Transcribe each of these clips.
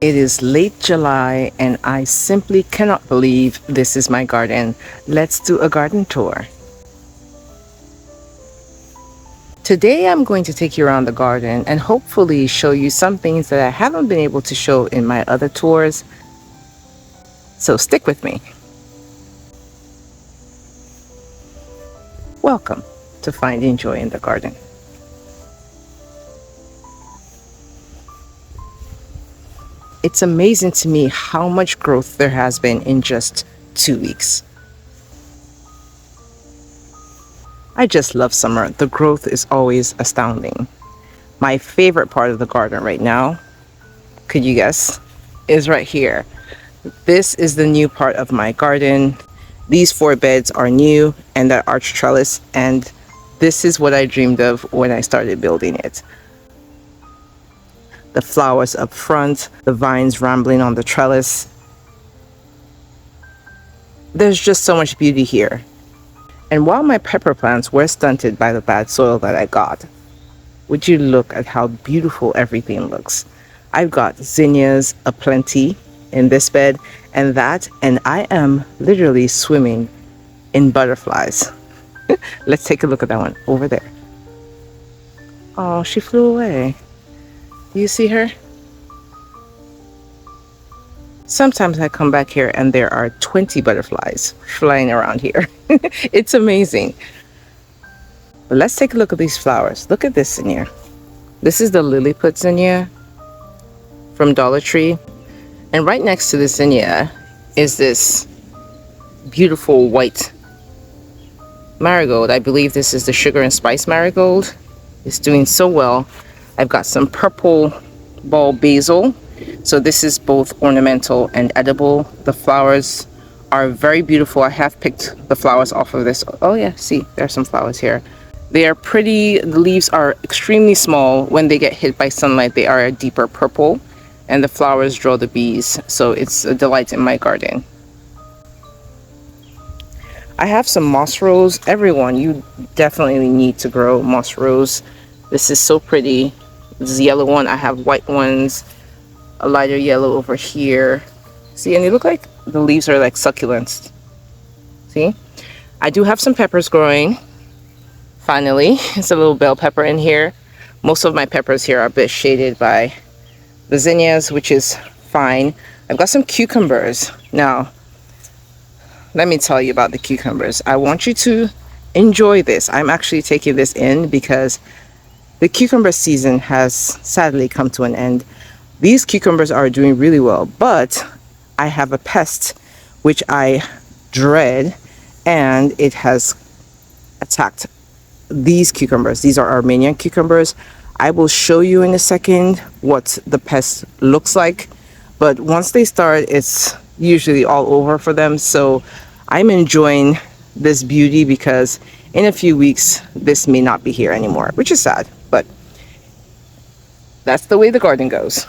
It is late July and I simply cannot believe this is my garden. Let's do a garden tour. Today I'm going to take you around the garden and hopefully show you some things that I haven't been able to show in my other tours. So stick with me. Welcome to Finding Joy in the Garden. It's amazing to me how much growth there has been in just 2 weeks. I just love summer. The growth is always astounding. My favorite part of the garden right now, could you guess, is right here. This is the new part of my garden. These 4 beds are new and that arch trellis, and this is what I dreamed of when I started building it. The flowers up front, the vines rambling on the trellis. There's just so much beauty here. And while my pepper plants were stunted by the bad soil that I got, would you look at how beautiful everything looks. I've got zinnias aplenty in this bed and that, and I am literally swimming in butterflies. Let's take a look at that one over there. Oh, she flew away. Do you see her? Sometimes I come back here and there are 20 butterflies flying around here. It's amazing. But let's take a look at these flowers. Look at this zinnia. This is the Lilliput zinnia from Dollar Tree. And right next to this zinnia is this beautiful white marigold. I believe this is the sugar and spice marigold. It's doing so well. I've got some purple ball basil. So this is both ornamental and edible. The flowers are very beautiful. I have picked the flowers off of this. Oh yeah, see, there are some flowers here. They are pretty. The leaves are extremely small. When they get hit by sunlight, they are a deeper purple, and the flowers draw the bees. So it's a delight in my garden. I have some moss rose. Everyone, you definitely need to grow moss rose. This is so pretty. This is the yellow one. I have white ones, a lighter yellow over here. See, and they look like the leaves are like succulents. See, I do have some peppers growing. Finally, it's a little bell pepper in here. Most of my peppers here are a bit shaded by the zinnias, which is fine. I've got some cucumbers. Now, let me tell you about the cucumbers. I want you to enjoy this. I'm actually taking this in because the cucumber season has sadly come to an end. These cucumbers are doing really well, but I have a pest which I dread, and it has attacked these cucumbers. These are Armenian cucumbers. I will show you in a second what the pest looks like, but once they start, it's usually all over for them. So I'm enjoying this beauty because in a few weeks this may not be here anymore, which is sad, but that's the way the garden goes.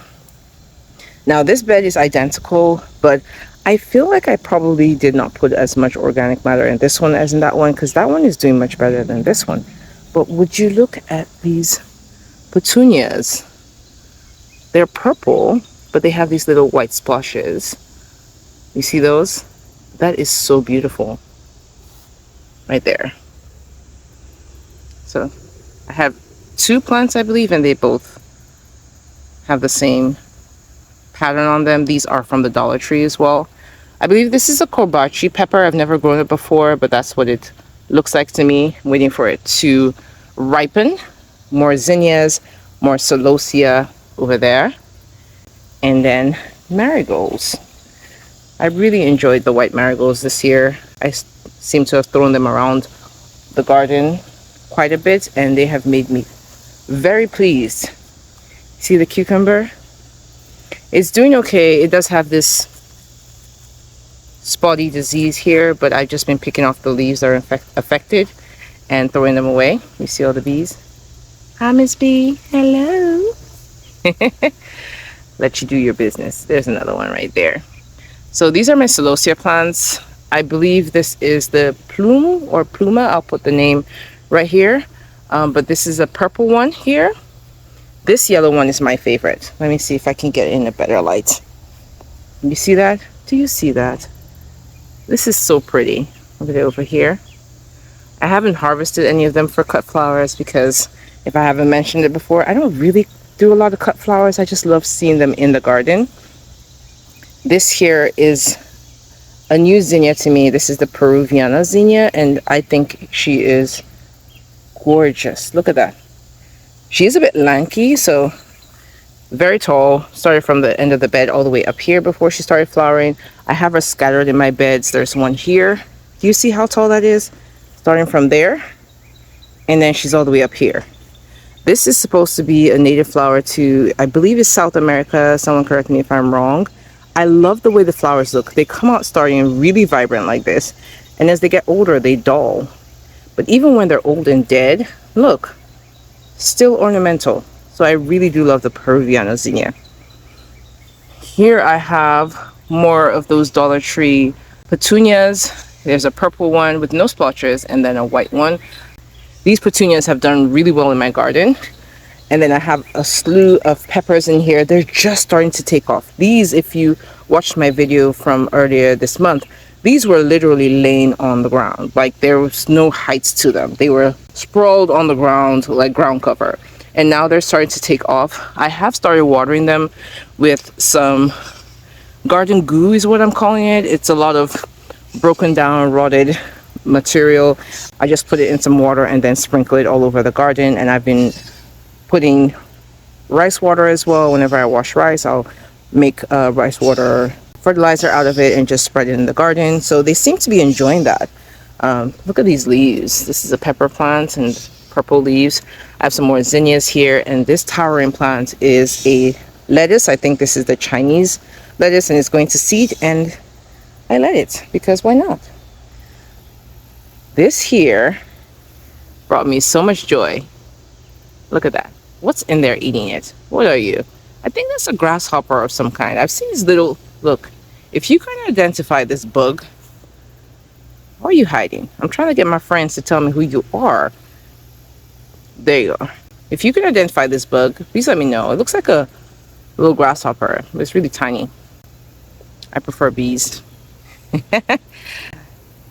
Now this bed is identical, but I feel like I probably did not put as much organic matter in this one as in that one, because that one is doing much better than this one. But would you look at these petunias? They're purple, but they have these little white splashes. You see those? That is so beautiful. Right there. So I have 2 plants, I believe, and they both have the same pattern on them. These are from the Dollar Tree as well. I believe this is a kobachi pepper. I've never grown it before, but that's what it looks like to me. I'm waiting for it to ripen. More zinnias, more celosia over there, and then marigolds. I really enjoyed the white marigolds this year. I seem to have thrown them around the garden quite a bit, and they have made me very pleased. See the cucumber? It's doing okay. It does have this spotty disease here, but I've just been picking off the leaves that are affected and throwing them away. You see all the bees? Hi, Miss Bee. Hello. Let you do your business. There's another one right there. So these are my celosia plants. I believe this is the plume or pluma. I'll put the name right here. But this is a purple one here. This yellow one is my favorite. Let me see if I can get it in a better light. You see that? Do you see that? This is so pretty. Look at it over here. I haven't harvested any of them for cut flowers because if I haven't mentioned it before, I don't really do a lot of cut flowers. I just love seeing them in the garden. This here is a new zinnia to me. This is the Peruviana zinnia, and I think she is gorgeous. Look at that. She's a bit lanky, so very tall. Started from the end of the bed all the way up here before she started flowering. I have her scattered in my beds. There's one here. Do you see how tall that is? Starting from there, and then she's all the way up here. This is supposed to be a native flower to, I believe it's South America. Someone correct me if I'm wrong. I love the way the flowers look. They come out starting really vibrant like this, and as they get older, they dull. But even when they're old and dead, look, still ornamental. So I really do love the Peruviana zinnia. Here I have more of those Dollar Tree petunias. There's a purple one with no splotches and then a white one. These petunias have done really well in my garden. And then I have a slew of peppers in here. They're just starting to take off. These, if you watched my video from earlier this month, these were literally laying on the ground. Like there was no heights to them. They were sprawled on the ground like ground cover. And now they're starting to take off. I have started watering them with some garden goo is what I'm calling it. It's a lot of broken down, rotted material. I just put it in some water and then sprinkle it all over the garden. And I've been putting rice water as well. Whenever I wash rice, I'll make rice water fertilizer out of it and just spread it in the garden. So they seem to be enjoying that. Look at these leaves. This is a pepper plant and purple leaves. I have some more zinnias here, and this towering plant is a lettuce. I think this is the Chinese lettuce, and it's going to seed, and I let it because why not? This here brought me so much joy. Look at that. What's in there eating it? What are you? I think that's a grasshopper of some kind. I've seen these little, look, if you can identify this bug, why are you hiding? I'm trying to get my friends to tell me who you are. There you go. If you can identify this bug, please let me know. It looks like a little grasshopper. It's really tiny. I prefer bees.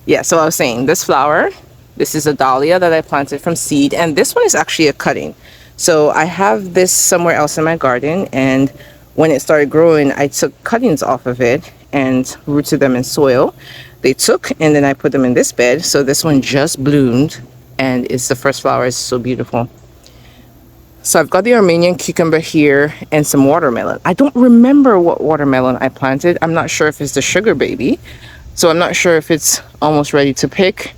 Yeah, so I was saying this flower, this is a dahlia that I planted from seed, and this one is actually a cutting. So I have this somewhere else in my garden, and when it started growing, I took cuttings off of it and rooted them in soil. They took, and then I put them in this bed. So this one just bloomed, and it's the first flower. It's so beautiful. So I've got the Armenian cucumber here and some watermelon. I don't remember what watermelon I planted. I'm not sure if it's the sugar baby. So I'm not sure if it's almost ready to pick.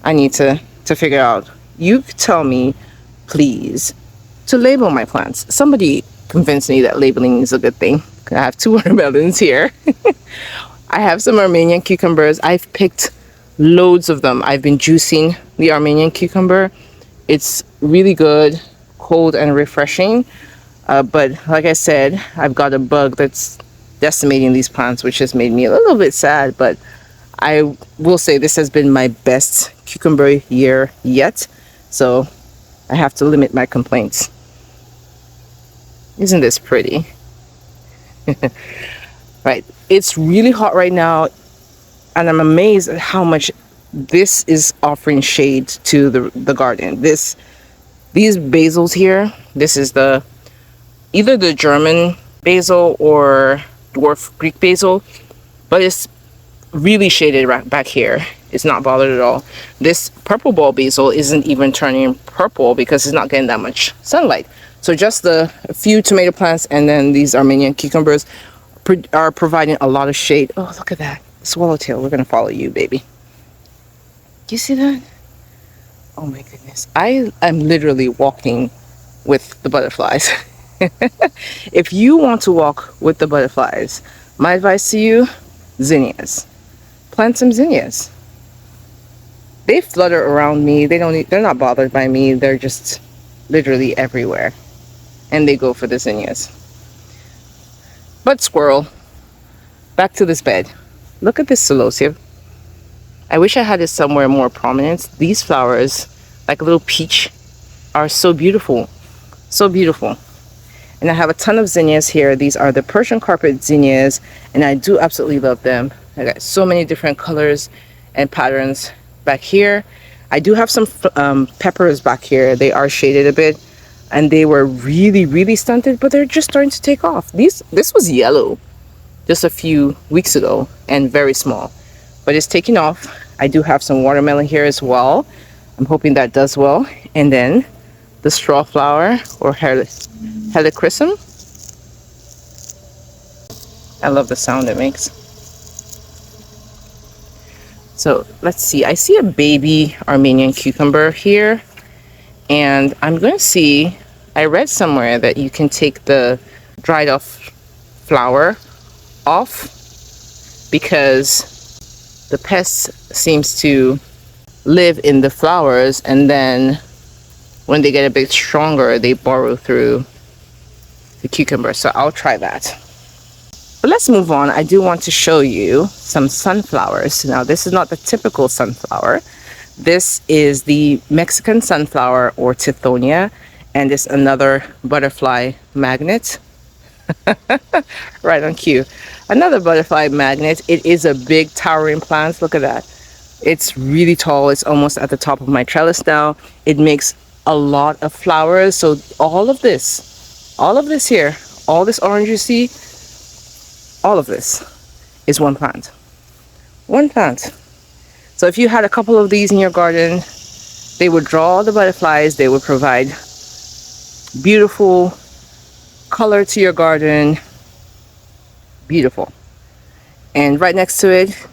I need to figure out. You tell me, please, to label my plants. Somebody convinced me that labeling is a good thing. I have 2 watermelons here. I have some Armenian cucumbers. I've picked loads of them. I've been juicing the Armenian cucumber. It's really good, cold and refreshing. But like I said, I've got a bug that's decimating these plants, which has made me a little bit sad. But I will say this has been my best cucumber year yet. So I have to limit my complaints. Isn't this pretty? Right. It's really hot right now, and I'm amazed at how much this is offering shade to the garden. These basils here, this is either the German basil or dwarf Greek basil, but it's really shaded right back here. It's not bothered at all. This purple ball basil isn't even turning purple because it's not getting that much sunlight. So just a few tomato plants and then these Armenian cucumbers are providing a lot of shade. Oh, look at that. Swallowtail, we're going to follow you, baby. Do you see that? Oh my goodness. I am literally walking with the butterflies. If you want to walk with the butterflies, my advice to you, zinnias. Plant some zinnias. They flutter around me. They're not bothered by me. They're just literally everywhere. And they go for the zinnias. But squirrel, back to this bed. Look at this celosia. I wish I had it somewhere more prominent. These flowers, like a little peach, are so beautiful. So beautiful. And I have a ton of zinnias here. These are the Persian carpet zinnias, and I do absolutely love them. I got so many different colors and patterns back here. I do have some peppers back here. They are shaded a bit, and they were really, really stunted, but they're just starting to take off. This was yellow just a few weeks ago and very small, but it's taking off. I do have some watermelon here as well. I'm hoping that does well. And then the straw flower, or helichrysum. I love the sound it makes. So let's see. I see a baby Armenian cucumber here, and I'm going to see. I read somewhere that you can take the dried off flower off because the pest seems to live in the flowers, and then when they get a bit stronger, they burrow through the cucumber. So I'll try that. But let's move on. I do want to show you some sunflowers. Now, this is not the typical sunflower. This is the Mexican sunflower, or Tithonia, and it's another butterfly magnet. Right on cue. Another butterfly magnet. It is a big towering plant. Look at that. It's really tall. It's almost at the top of my trellis now. It makes a lot of flowers. So all of this here, all this orange you see, all of this is one plant. One plant. So if you had a couple of these in your garden, they would draw the butterflies. They would provide beautiful color to your garden. Beautiful. And right next to it,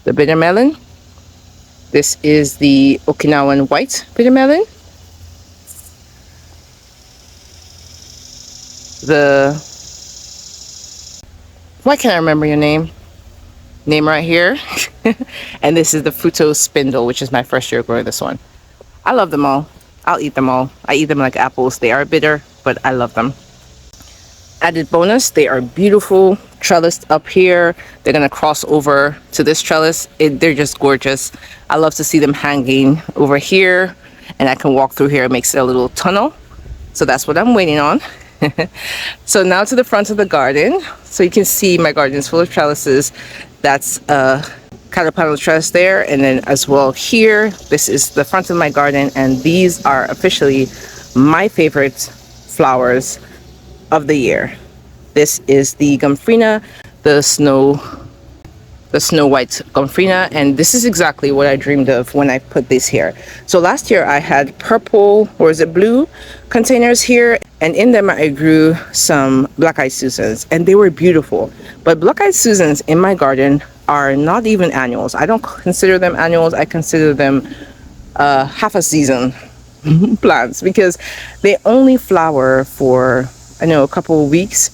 the bitter melon. This is the Okinawan white bitter melon. Why can't I remember your name right here? And this is the Fruto spindle, which is my first year growing this one. I love them all. I'll eat them all. I eat them like apples. They are bitter, but I love them. Added bonus, they are beautiful, trellised up here. They're gonna cross over to this trellis. They're just gorgeous. I love to see them hanging over here, and I can walk through here. It makes it a little tunnel. So that's what I'm waiting on. So now to the front of the garden. So you can see my garden is full of trellises. That's a cattle trellis there, and then as well here, this is the front of my garden, and these are officially my favorite flowers of the year. This is the Gomphrena, the snow white Gomphrena, and this is exactly what I dreamed of when I put this here. So last year I had purple, or is it blue, containers here, and in them I grew some black-eyed Susans, and they were beautiful. But black-eyed Susans in my garden are not even annuals. I don't consider them annuals. I consider them half a season plants, because they only flower for, I know, a couple of weeks,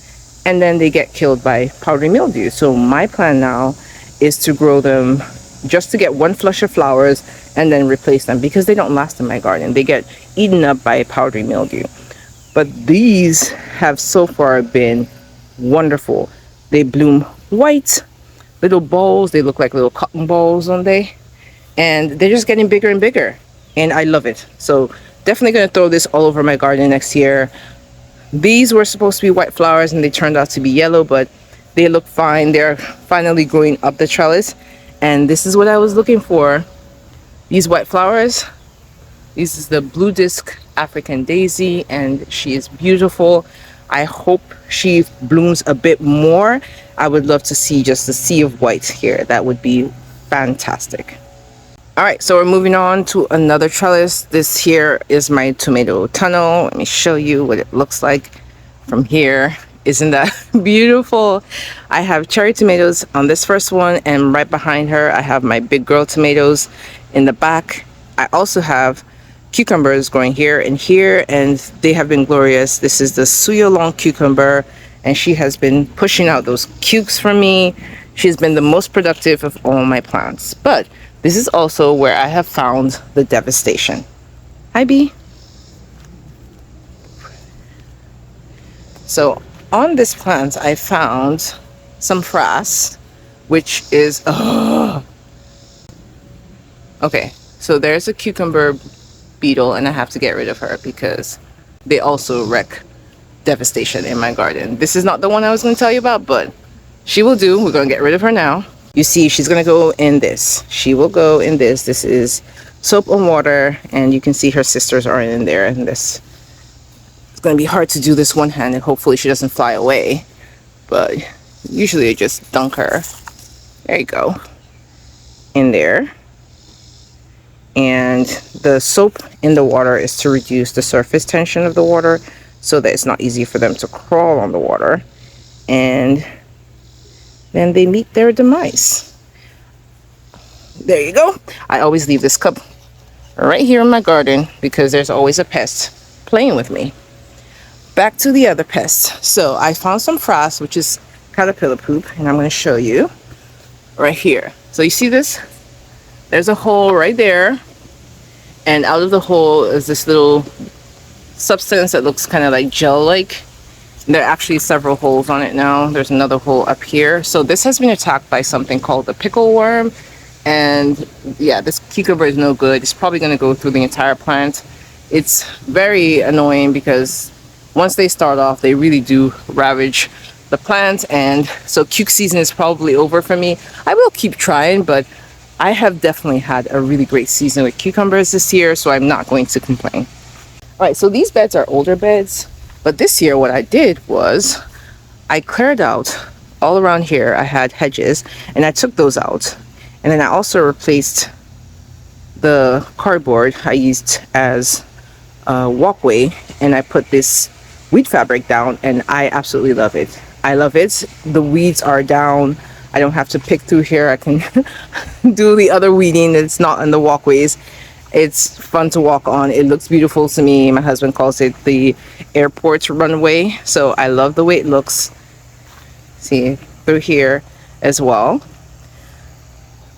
and then they get killed by powdery mildew. So my plan now is to grow them just to get one flush of flowers and then replace them, because they don't last in my garden. They get eaten up by powdery mildew. But these have so far been wonderful. They bloom white, little balls. They look like little cotton balls, don't they? And they're just getting bigger and bigger, and I love it. So definitely going to throw this all over my garden next year. These were supposed to be white flowers, and they turned out to be yellow, but they look fine. They're finally growing up the trellis, and this is what I was looking for. These white flowers. This is the blue disc African daisy, and she is beautiful. I hope she blooms a bit more. I would love to see just a sea of white here. That would be fantastic. All right, so we're moving on to another trellis. This here is my tomato tunnel. Let me show you what it looks like from here. Isn't that beautiful? I have cherry tomatoes on this first one, and right behind her I have my big girl tomatoes in the back. I also have cucumbers growing here and here, and they have been glorious. This is the Suyo long cucumber, and she has been pushing out those cukes for me. She's been the most productive of all my plants. But this is also where I have found the devastation. Hi, Bee. So on this plant I found some frass, which is okay, so there's a cucumber beetle, and I have to get rid of her because they also wreak devastation in my garden. This is not the one I was going to tell you about, but she will do. We're going to get rid of her now. You see, she's going to go in this. She will go in this. This is soap and water, and you can see her sisters are in there. And this, it's going to be hard to do this one-handed. Hopefully she doesn't fly away, but usually I just dunk her. There you go. In there. And the soap in the water is to reduce the surface tension of the water so that it's not easy for them to crawl on the water. And then they meet their demise. There you go. I always leave this cup right here in my garden because there's always a pest playing with me. Back to the other pests. So I found some frass, which is caterpillar poop, and I'm going to show you right here. So you see this? There's a hole right there, and out of the hole is this little substance that looks kind of like gel-like. There are actually several holes on it now. There's another hole up here. So this has been attacked by something called the pickle worm, and yeah, this cucumber is no good. It's probably going to go through the entire plant. It's very annoying because once they start off, they really do ravage the plant, and so cuc season is probably over for me. I will keep trying, but I have definitely had a really great season with cucumbers this year, so I'm not going to complain. All right, so these beds are older beds, but this year what I did was I cleared out all around here. I had hedges, and I took those out, and then I also replaced the cardboard I used as a walkway, and I put this weed fabric down, and I absolutely love it. I love it. The weeds are down. I don't have to pick through here. I can do the other weeding that's not on the walkways. It's fun to walk on. It looks beautiful to me. My husband calls it the airport runway. So I love the way it looks. See, through here as well.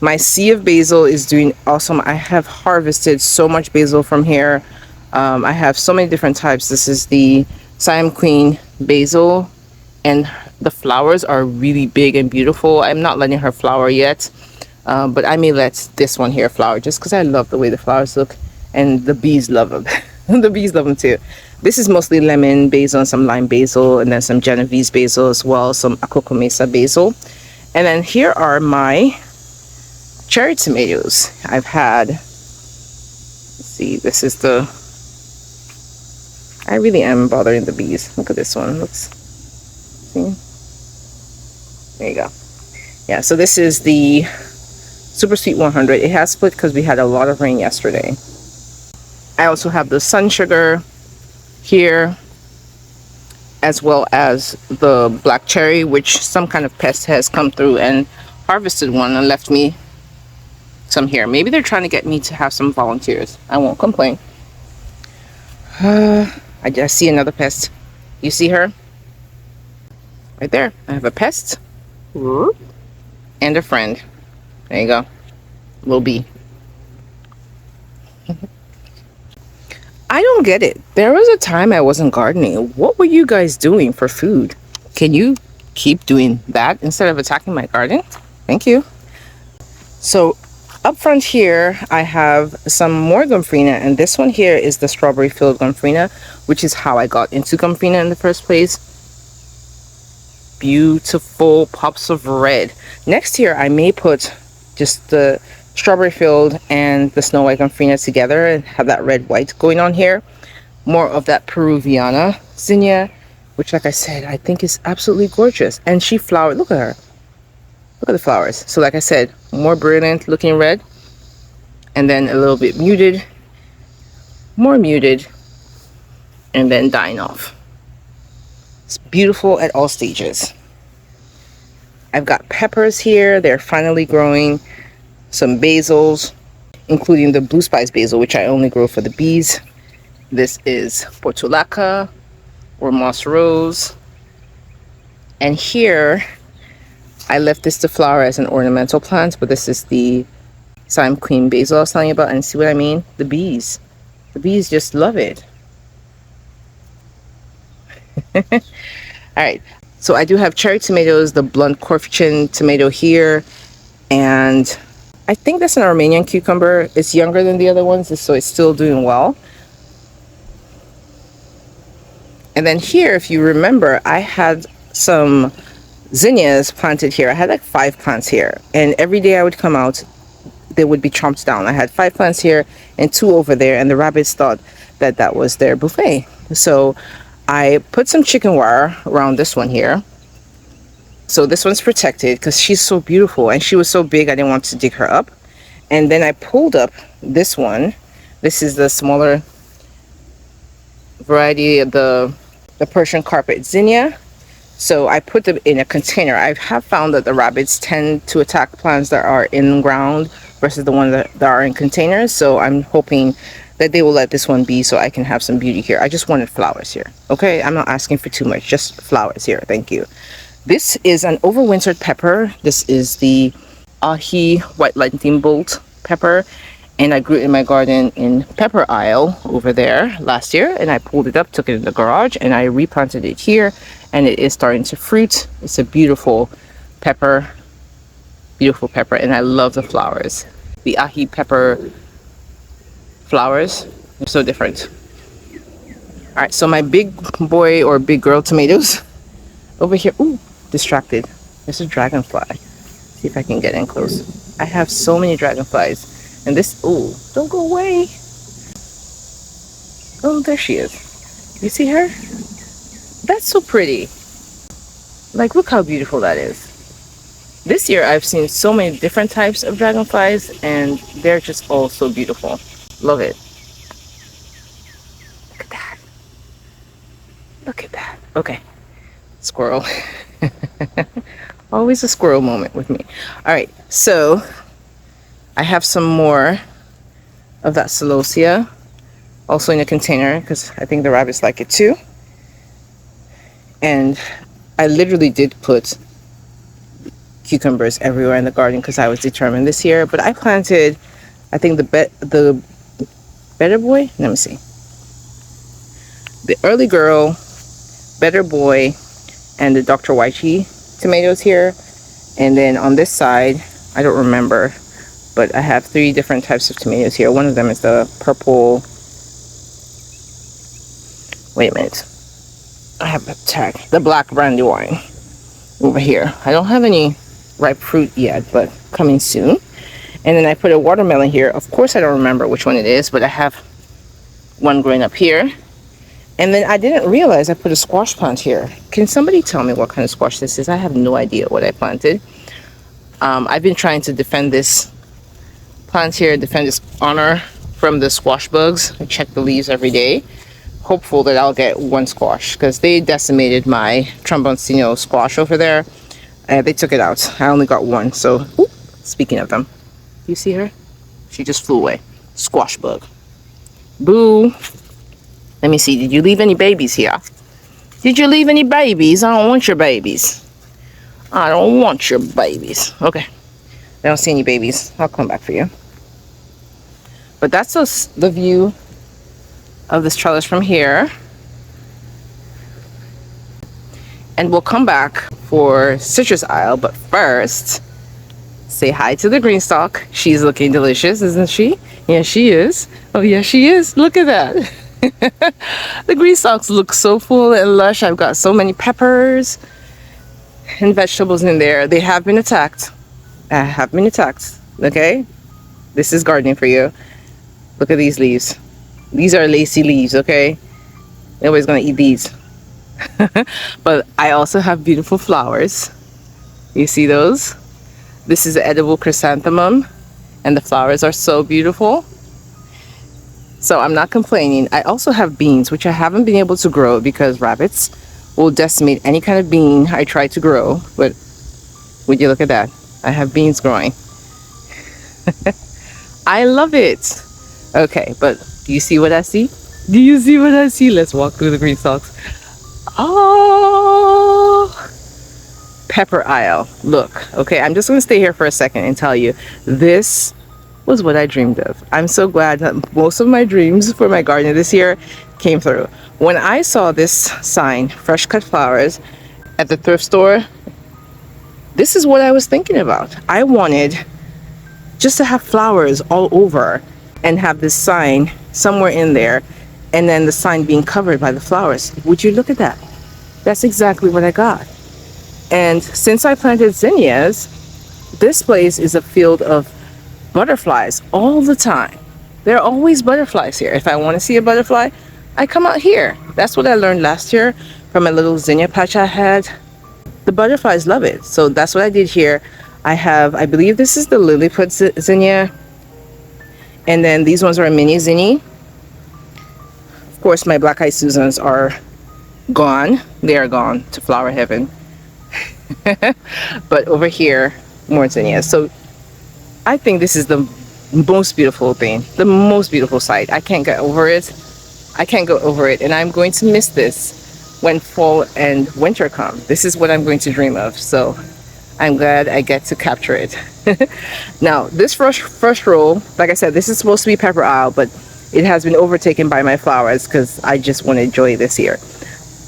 My sea of basil is doing awesome. I have harvested so much basil from here. I have so many different types. This is the Siam Queen basil, and the flowers are really big and beautiful. I'm not letting her flower yet, but I may let this one here flower just because I love the way the flowers look, and the bees love them. The bees love them too. This is mostly lemon basil and some lime basil, and then some Genovese basil as well, some Akoko Mesa basil. And then here are my cherry tomatoes. I've had, let's see, this is the, I really am bothering the bees. Look at this one. Looks, see? There you go. Yeah, so this is the Super Sweet 100. It has split because we had a lot of rain yesterday. I also have the sun sugar here, as well as the black cherry, which some kind of pest has come through and harvested one and left me some here. Maybe they're trying to get me to have some volunteers. I won't complain. I just see another pest. You see her? Right there. I have a pest and a friend. There you go. Little bee. I don't get it. There was a time I wasn't gardening. What were you guys doing for food? Can you keep doing that instead of attacking my garden? Thank you. So up front here, I have some more gomphrena, and this one here is the strawberry filled gomphrena, which is how I got into gomphrena in the first place. Beautiful pops of red. Next year, I may put just the strawberry filled and the snow white gomphrena together and have that red white going on here. More of that Peruviana zinnia, which, like I said, I think is absolutely gorgeous. And she flowered. Look at her. Look at the flowers. So like I said, more brilliant looking red, and then a little bit muted, more muted, and then dying off. It's beautiful at all stages. I've got peppers here. They're finally growing. Some basils, including the blue spice basil, which I only grow for the bees. This is portulaca or moss rose. And here, I left this to flower as an ornamental plant, but this is the Siam Queen basil I was telling you about, and see what I mean? The bees. The bees just love it. Alright, so I do have cherry tomatoes, the blunt Corfchin tomato here, and I think that's an Armenian cucumber. It's younger than the other ones, so it's still doing well. And then here, if you remember, I had some zinnias planted here. I had like 5 plants here, and every day I would come out, they would be chomped down. I had 5 plants here and 2 over there, and the rabbits thought that that was their buffet. So I put some chicken wire around this one here. So this one's protected because she's so beautiful, and she was so big I didn't want to dig her up. And then I pulled up this one. This is the smaller variety of the Persian carpet zinnia. So I put them in a container. I have found that the rabbits tend to attack plants that are in ground versus the ones that are in containers. So I'm hoping that they will let this one be so I can have some beauty here. I just wanted flowers here. Okay, I'm not asking for too much, just flowers here. Thank you. This is an overwintered pepper. This is the ahi white lightning bolt pepper, and I grew it in my garden in pepper aisle over there last year, and I pulled it up, took it in the garage, and I replanted it here, and it is starting to fruit. It's a beautiful pepper, and I love the flowers. The ahi pepper flowers are so different. All right, so my big boy or big girl tomatoes over here. Ooh, distracted. There's a dragonfly. See if I can get in close. I have so many dragonflies, and this, ooh, don't go away. Oh, there she is. You see her? That's so pretty. Like, look how beautiful that is. This year I've seen so many different types of dragonflies, and they're just all so beautiful. Love it. Look at that. Look at that. Okay. Squirrel. Always a squirrel moment with me. All right, so I have some more of that celosia also in a container because I think the rabbits like it too. And I literally did put cucumbers everywhere in the garden because I was determined this year. But I planted, I think the better boy. Let me see. The early girl, better boy, and the Dr. Wychie tomatoes here. And then on this side, I don't remember, but I have 3 different types of tomatoes here. One of them is the purple. Wait a minute. I have a tag. The black brandywine over here. I don't have any ripe fruit yet, but coming soon. And then I put a watermelon here. Of course, I don't remember which one it is, but I have one growing up here. And then I didn't realize I put a squash plant here. Can somebody tell me what kind of squash this is? I have no idea what I planted. I've been trying to defend this plant here, defend this honor from the squash bugs. I check the leaves every day, hopeful that I'll get one squash because they decimated my tromboncino squash over there. They took it out. I only got one. So, ooh, speaking of them, you see her? She just flew away. Squash bug. Boo. Let me see. Did you leave any babies here? Did you leave any babies? I don't want your babies. I don't want your babies. Okay. I don't see any babies. I'll come back for you. But that's the view of this trellis from here. And we'll come back for citrus aisle. But first, say hi to the green stalk. She's looking delicious, isn't she? Yes, she is. Oh, yes, she is. Look at that. The green stalks look so full and lush. I've got so many peppers and vegetables in there. They have been attacked. Okay, this is gardening for you. Look at these leaves. These are lacy leaves. Okay, nobody's gonna eat these. But I also have beautiful flowers. You see those? This is an edible chrysanthemum, and the flowers are so beautiful. So I'm not complaining. I also have beans, which I haven't been able to grow because rabbits will decimate any kind of bean I try to grow. But would you look at that? I have beans growing. I love it. Okay, but do you see what I see? Do you see what I see? Let's walk through the green stalks. Oh, pepper aisle. Look, okay, I'm just going to stay here for a second and tell you this was what I dreamed of. I'm so glad that most of my dreams for my garden this year came through. When I saw this sign, fresh cut flowers, at the thrift store, this is what I was thinking about. I wanted just to have flowers all over and have this sign somewhere in there, and then the sign being covered by the flowers. Would you look at that? That's exactly what I got. And since I planted zinnias, this place is a field of butterflies all the time. There are always butterflies here. If I want to see a butterfly, I come out here. That's what I learned last year from a little zinnia patch I had. The butterflies love it. So that's what I did here. I believe this is the Lilliput zinnia. And then these ones are a mini zinnia. Of course, my black-eyed Susans are gone. They are gone to flower heaven. But over here, more zinnias. So I think this is the most beautiful thing, the most beautiful sight. I can't get over it. I can't go over it, and I'm going to miss this when fall and winter come. This is what I'm going to dream of. So I'm glad I get to capture it. Now, this first row, like I said, this is supposed to be pepper isle, but it has been overtaken by my flowers because I just want to enjoy this year.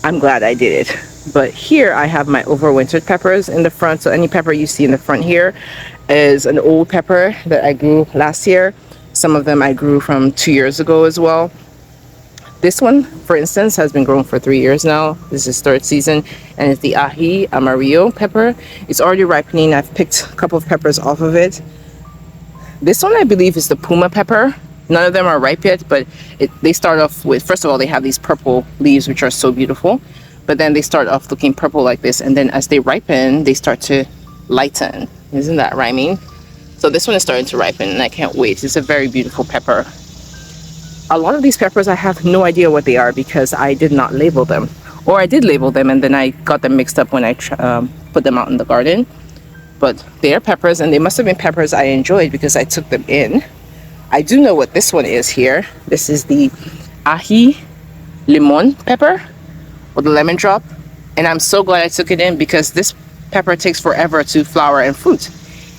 I'm glad I did it. But here I have my overwintered peppers in the front. So any pepper you see in the front here is an old pepper that I grew last year. Some of them I grew from 2 years ago as well. This one, for instance, has been grown for 3 years now. This is third season, and it's the ají amarillo pepper. It's already ripening. I've picked a couple of peppers off of it. This one I believe is the puma pepper. None of them are ripe yet, but they start off with, first of all, they have these purple leaves, which are so beautiful. But then they start off looking purple like this, and then as they ripen, they start to lighten. Isn't that rhyming? So this one is starting to ripen, and I can't wait. It's a very beautiful pepper. A lot of these peppers, I have no idea what they are because I did not label them. Or I did label them, and then I got them mixed up when I put them out in the garden. But they are peppers, and they must have been peppers I enjoyed because I took them in. I do know what this one is here. This is the ají limon pepper, or the lemon drop. And I'm so glad I took it in because this pepper takes forever to flower and fruit.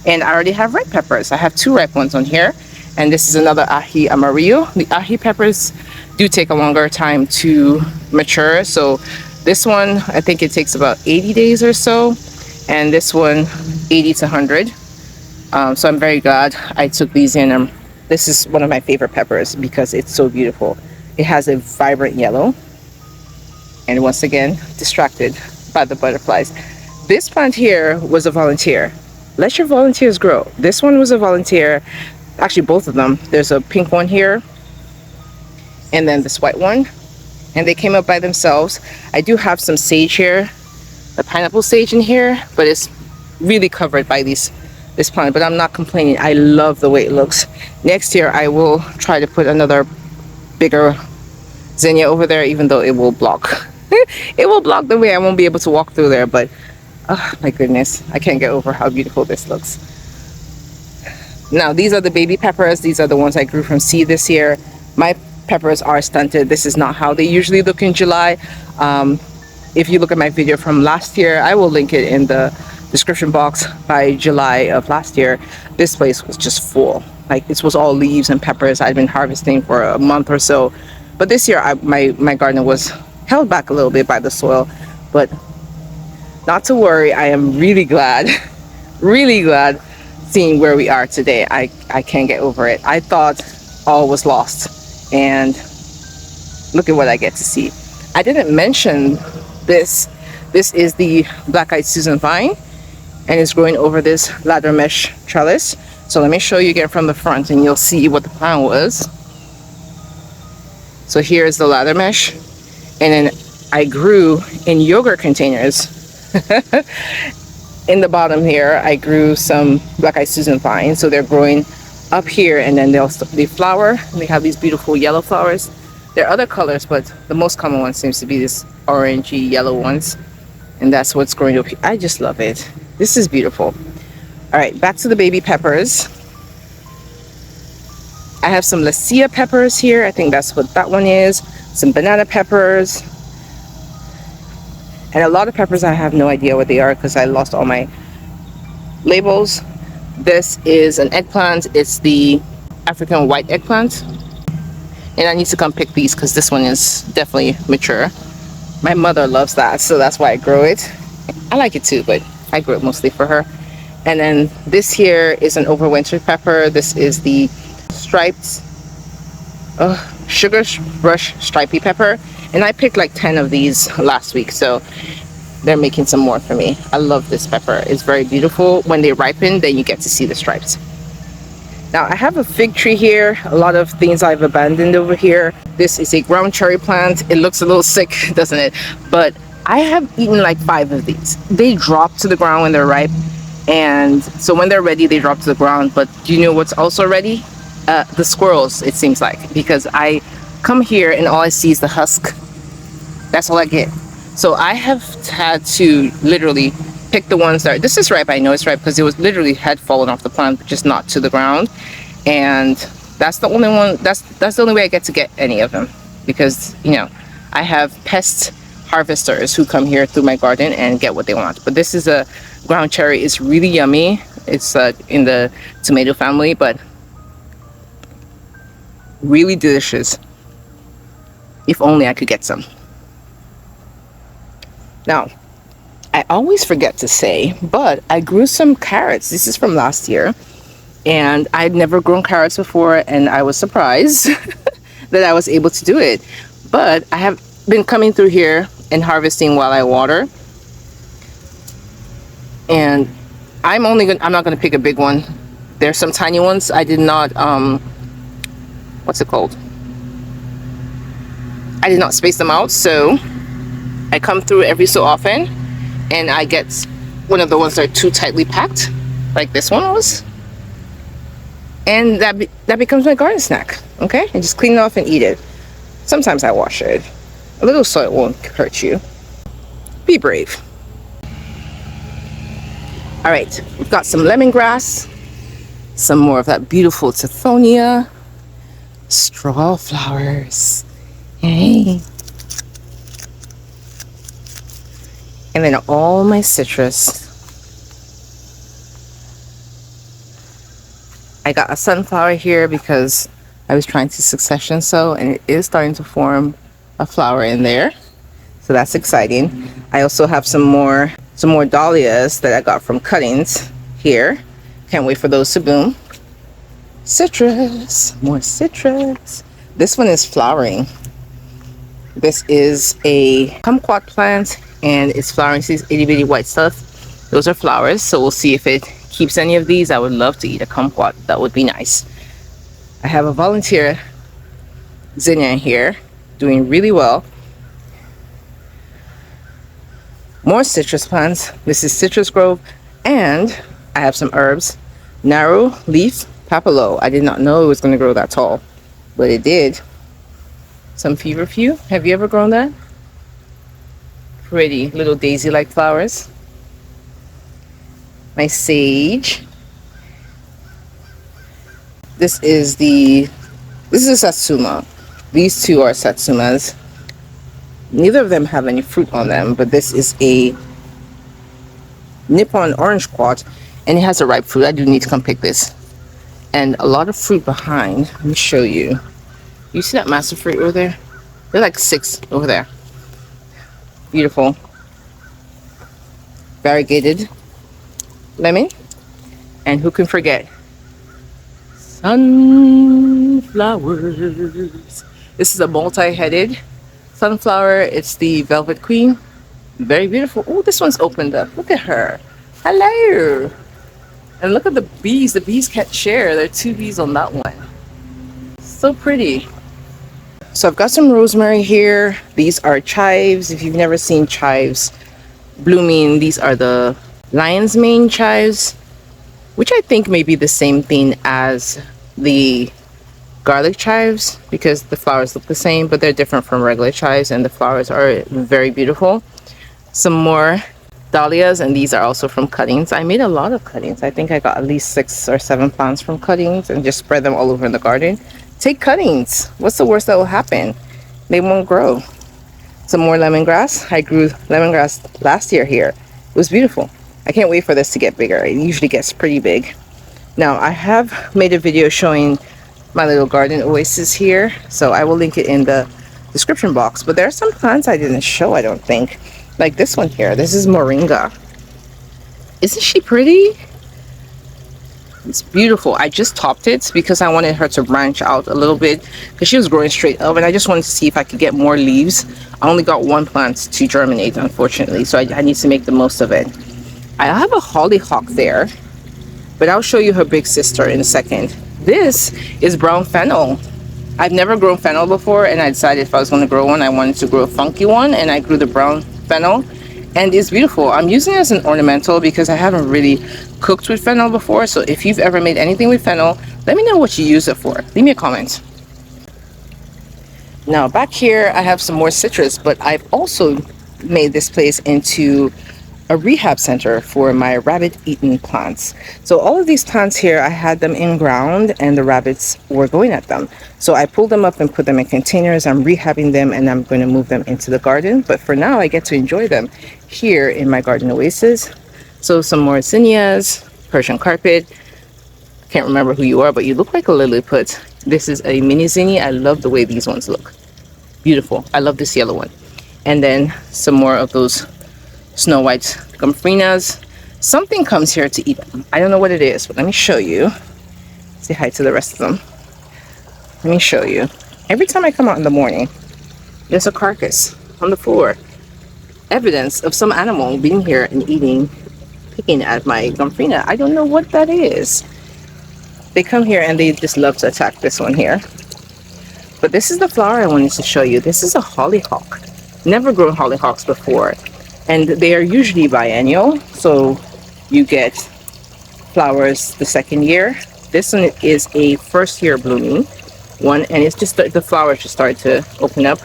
And I already have ripe peppers. I have 2 ripe ones on here. And this is another ají amarillo. The ají peppers do take a longer time to mature. So this one, I think it takes about 80 days or so. And this one, 80 to 100. So I'm very glad I took these in. This is one of my favorite peppers because it's so beautiful. It has a vibrant yellow. And once again, distracted by the butterflies. This plant here was a volunteer. Let your volunteers grow. This one was a volunteer. Actually, both of them. There's a pink one here, and then this white one. And they came up by themselves. I do have some sage here, the pineapple sage in here, but it's really covered by this plant. But I'm not complaining. I love the way it looks. Next year, I will try to put another bigger zinnia over there, even though it will block. It will block the way. I won't be able to walk through there, but oh my goodness, I can't get over how beautiful this looks. Now, these are the baby peppers. These are the ones I grew from seed this year. My peppers are stunted. This is not how they usually look in July. If you look at my video from last year, I will link it in the description box. By July of last year, this place was just full. Like, this was all leaves and peppers. I'd been harvesting for a month or so. But this year, my garden was held back a little bit by the soil. But not to worry, I am really glad, really glad seeing where we are today. I can't get over it. I thought all was lost, and look at what I get to see. I didn't mention this. This is the black-eyed Susan vine, and it's growing over this ladder mesh trellis. So let me show you again from the front, and you'll see what the plan was. So here's the ladder mesh, and then I grew in yogurt containers. In the bottom here, I grew some black-eyed Susan vines, so they're growing up here, and then they flower, and they have these beautiful yellow flowers. There are other colors, but the most common one seems to be this orangey yellow ones, and that's what's growing up here. I just love it. This is beautiful. All right, back to the baby peppers. I have some Lassia peppers here. I think that's what that one is. Some banana peppers. And a lot of peppers, I have no idea what they are because I lost all my labels. This is an eggplant. It's the African white eggplant. And I need to come pick these because this one is definitely mature. My mother loves that, so that's why I grow it. I like it too, but I grow it mostly for her. And then this here is an overwintered pepper. This is the striped sugar brush stripy pepper. And I picked like 10 of these last week, so they're making some more for me. I love this pepper. It's very beautiful. When they ripen, then you get to see the stripes. Now I have a fig tree here. A lot of things I've abandoned over here. This is a ground cherry plant. It looks a little sick, doesn't it? But I have eaten like 5 of these. They drop to the ground when they're ripe. And so when they're ready, they drop to the ground. But do you know what's also ready? The squirrels, it seems like. Because I come here and all I see is the husk. That's all I get. So I have had to literally pick the ones that this is ripe. I know it's ripe because it was literally had fallen off the plant, but just not to the ground. And that's the only one. That's the only way I get to get any of them, because you know I have pest harvesters who come here through my garden and get what they want. But this is a ground cherry. It's really yummy. It's in the tomato family, but really delicious. If only I could get some. Now, I always forget to say, but I grew some carrots. This is from last year, and I'd never grown carrots before, and I was surprised that I was able to do it. But I have been coming through here and harvesting while I water, and I'm not gonna pick a big one. There's some tiny ones. I did not what's it called? I did not space them out, so I come through every so often and I get one of the ones that are too tightly packed, like this one was, and that becomes my garden snack. Okay, and just clean it off and eat it. Sometimes I wash it. A little soil won't hurt you. Be brave. All right, we've got some lemongrass, some more of that beautiful tithonia, straw flowers. Yay. And then all my citrus. I got a sunflower here because I was trying to succession sow, and it is starting to form a flower in there. So that's exciting. I also have some more dahlias that I got from cuttings here. Can't wait for those to bloom. Citrus, more citrus. This one is flowering. This is a kumquat plant, and it's flowering. See these itty bitty white stuff? Those are flowers, so we'll see if it keeps any of these. I would love to eat a kumquat. That would be nice. I have a volunteer zinnia here, doing really well. More citrus plants. This is Citrus Grove, and I have some herbs. Narrow leaf papilo. I did not know it was going to grow that tall, but it did. Some feverfew. Have you ever grown that? Pretty little daisy-like flowers. My sage. This is a satsuma. These two are satsumas. Neither of them have any fruit on them, but this is a Nippon orange quat, and it has a ripe fruit. I do need to come pick this. And a lot of fruit behind. Let me show you. You see that massive fruit over there? They're like 6 over there. Beautiful. Variegated lemon. And who can forget? Sunflowers. This is a multi-headed sunflower. It's the Velvet Queen. Very beautiful. Oh, this one's opened up. Look at her. Hello. And look at the bees. The bees can't share. There are 2 bees on that one. So pretty. So I've got some rosemary here. These are chives. If you've never seen chives blooming, these are the lion's mane chives, which I think may be the same thing as the garlic chives, because the flowers look the same, but they're different from regular chives, and the flowers are very beautiful. Some more dahlias, and these are also from cuttings. I made a lot of cuttings. I think I got at least 6 or 7 plants from cuttings and just spread them all over in the garden. Take cuttings. What's the worst that will happen? They won't grow. Some more lemongrass. I grew lemongrass last year here. It was beautiful. I can't wait for this to get bigger. It usually gets pretty big. Now, I have made a video showing my little garden oasis here, so I will link it in the description box. But there are some plants I didn't show, I don't think. Like this one here. This is moringa. Isn't she pretty? It's beautiful. I just topped it because I wanted her to branch out a little bit because she was growing straight up, and I just wanted to see if I could get more leaves. I only got one plant to germinate, unfortunately, so I need to make the most of it. I have a hollyhock there, but I'll show you her big sister in a second. This is brown fennel. I've never grown fennel before, and I decided if I was going to grow one, I wanted to grow a funky one, and I grew the brown fennel, and it's beautiful. I'm using it as an ornamental because I haven't really cooked with fennel before, so if you've ever made anything with fennel, let me know what you use it for. Leave me a comment. Now back here I have some more citrus, but I've also made this place into a rehab center for my rabbit eaten plants. So all of these plants here, I had them in ground and the rabbits were going at them. So I pulled them up and put them in containers. I'm rehabbing them and I'm going to move them into the garden. But for now, I get to enjoy them here in my garden oasis. So some more zinnias, Persian carpet. Can't remember who you are, but you look like a lilliput. This is a mini zinnia. I love the way these ones look. Beautiful. I love this yellow one. And then some more of those Snow White gumphrenas. Something comes here to eat them. I don't know what it is, but let me show you. Say hi to the rest of them. Let me show you. Every time I come out in the morning, there's a carcass on the floor. Evidence of some animal being here and eating, picking at my gomphrena. I don't know what that is. They come here and they just love to attack this one here. But this is the flower I wanted to show you. This is a hollyhock. Never grown hollyhocks before. And they are usually biennial, so you get flowers the second year. This one is a first year blooming one, and it's just the flowers just started to open up.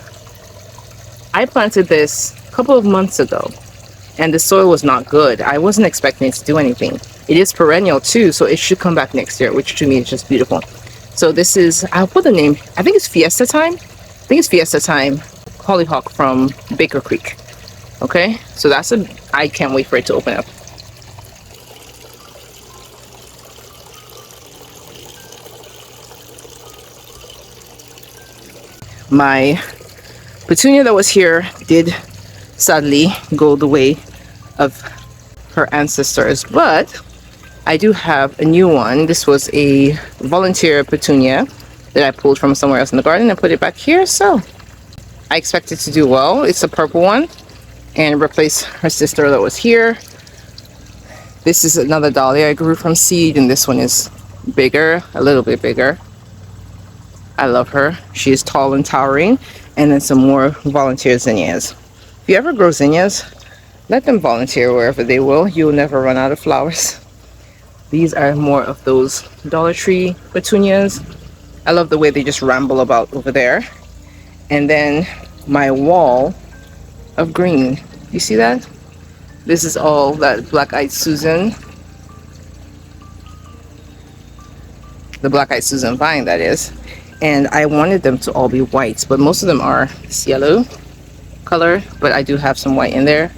I planted this a couple of months ago, and the soil was not good. I wasn't expecting it to do anything. It is perennial too, so it should come back next year, which to me is just beautiful. So this is, I'll put the name, I think it's Fiesta Time. I think it's Fiesta Time hollyhock from Baker Creek. Okay, so that's I can't wait for it to open up. My petunia that was here did sadly go the way of her ancestors, but I do have a new one. This was a volunteer petunia that I pulled from somewhere else in the garden and put it back here, so I expect it to do well. It's a purple one, and replace her sister that was here. This is another dahlia I grew from seed, and this one is bigger, a little bit bigger. I love her. She is tall and towering. And then some more volunteer zinnias. If you ever grow zinnias, let them volunteer wherever they will. You'll never run out of flowers. These are more of those Dollar Tree petunias. I love the way they just ramble about over there. And then my wall of green. You see that? This is all that black-eyed Susan. The black-eyed Susan vine, that is. And I wanted them to all be white, but most of them are this yellow color, but I do have some white in there,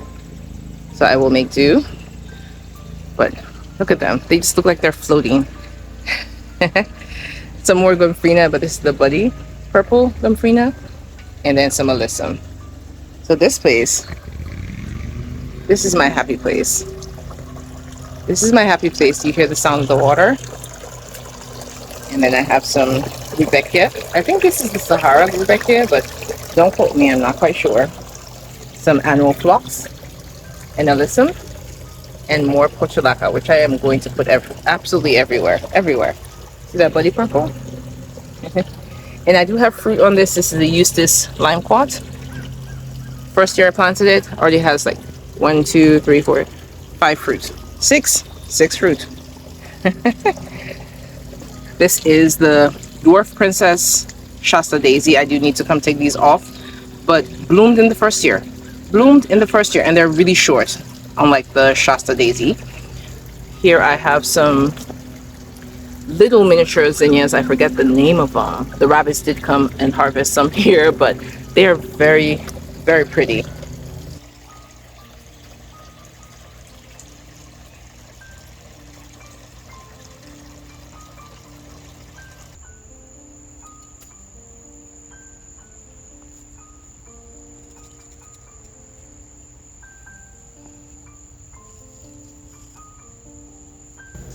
so I will make do. But look at them. They just look like they're floating. Some more gumphreena, but this is the buddy purple gumphreena, and then some alyssum. So this place, this is my happy place. This is my happy place. You hear the sound of the water. And then I have some Rebecca. I think this is the Sahara Rebecca, but don't quote me, I'm not quite sure. Some annual phlox and alyssum, and more portulaca, which I am going to put absolutely everywhere. Everywhere. See that buddy purple? And I do have fruit on this. This is the Eustace lime quat. First year I planted it, already has like 1, 2, 3, 4, 5 fruit. Six fruit. This is the Dwarf Princess Shasta Daisy. I do need to come take these off, but bloomed in the first year. Bloomed in the first year, and they're really short, unlike the Shasta Daisy. Here I have some little miniature zinnias. I forget the name of them. The rabbits did come and harvest some here, but they are very, very pretty.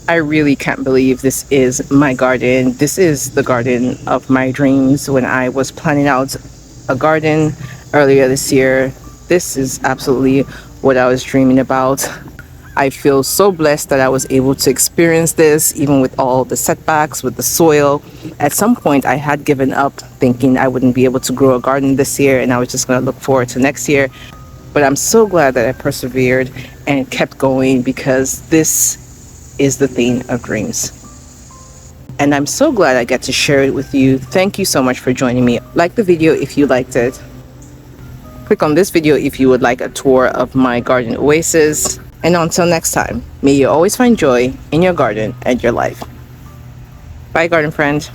I really can't believe this is my garden. This is the garden of my dreams when I was planning out a garden earlier this year. This is absolutely what I was dreaming about. I feel so blessed that I was able to experience this, even with all the setbacks with the soil. At some point, I had given up thinking I wouldn't be able to grow a garden this year and I was just going to look forward to next year. But I'm so glad that I persevered and kept going because this is the thing of dreams. And I'm so glad I get to share it with you. Thank you so much for joining me. Like the video if you liked it. Click on this video if you would like a tour of my garden oasis. And until next time, may you always find joy in your garden and your life. Bye, garden friend.